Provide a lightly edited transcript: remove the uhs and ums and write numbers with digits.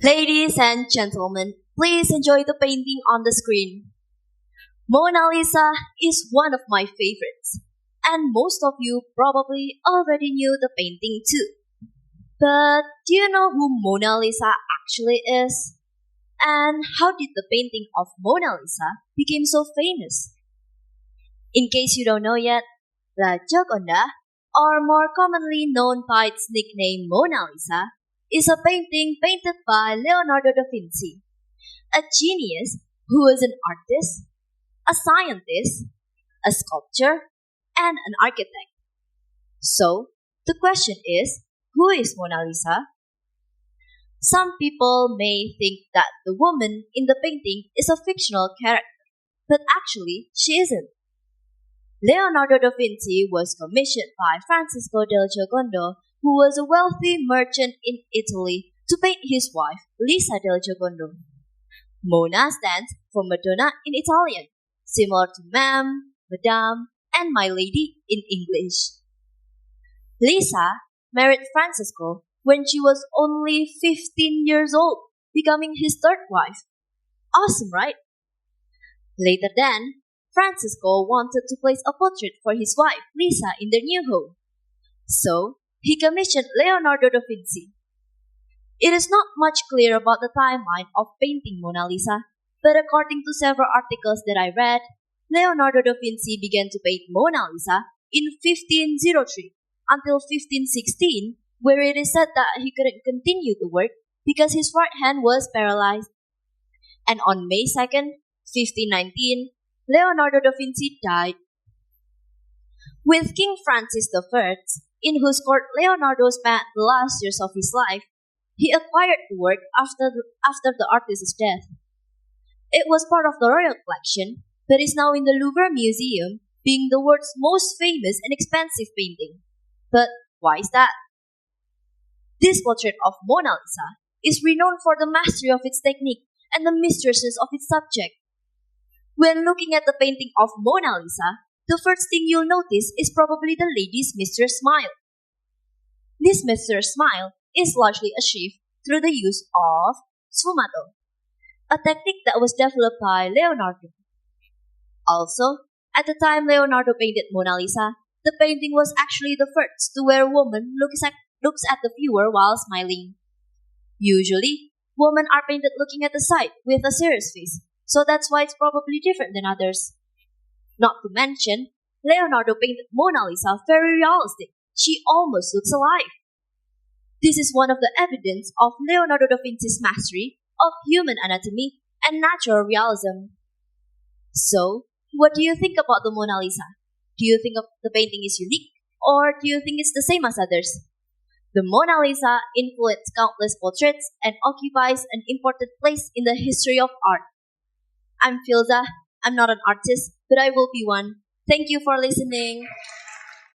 Ladies and gentlemen, please enjoy the painting on the screen. Mona Lisa is one of my favorites, and most of you probably already knew the painting too. But do you know who Mona Lisa actually is? And how did the painting of Mona Lisa become so famous? In case you don't know yet, La Gioconda, or more commonly known by its nickname Mona Lisa, is a painting painted by Leonardo da Vinci, a genius who is an artist, a scientist, a sculptor, and an architect. So, the question is, who is Mona Lisa? Some people may think that the woman in the painting is a fictional character, but actually she isn't. Leonardo da Vinci was commissioned by Francisco del Giocondo, who was a wealthy merchant in Italy, to paint his wife, Lisa del Giocondo. Mona stands for Madonna in Italian, similar to ma'am, madame, and my lady in English. Lisa married Francisco when she was only 15 years old, becoming his third wife. Awesome, right? Later then, Francisco wanted to place a portrait for his wife, Lisa, in their new home. So, he commissioned Leonardo da Vinci. It is not much clear about the timeline of painting Mona Lisa, but according to several articles that I read, Leonardo da Vinci began to paint Mona Lisa in 1503 until 1516, where it is said that he couldn't continue to work because his right hand was paralyzed. And on May 2nd, 1519, Leonardo da Vinci died. With King Francis I, in whose court Leonardo spent the last years of his life, he acquired the work after the artist's death. It was part of the royal collection, but is now in the Louvre Museum, being the world's most famous and expensive painting. But why is that? This portrait of Mona Lisa is renowned for the mastery of its technique and the mysteries of its subject. When looking at the painting of Mona Lisa, the first thing you'll notice is probably the lady's mysterious smile. This mysterious smile is largely achieved through the use of sfumato, a technique that was developed by Leonardo. Also, at the time Leonardo painted Mona Lisa, the painting was actually the first to where a woman looks at the viewer while smiling. Usually, women are painted looking at the side with a serious face, so that's why it's probably different than others. Not to mention, Leonardo painted Mona Lisa very realistic. She almost looks alive. This is one of the evidence of Leonardo da Vinci's mastery of human anatomy and natural realism. So, what do you think about the Mona Lisa? Do you think the painting is unique, or do you think it's the same as others? The Mona Lisa influenced countless portraits and occupies an important place in the history of art. I'm Filzah. I'm not an artist, but I will be one. Thank you for listening.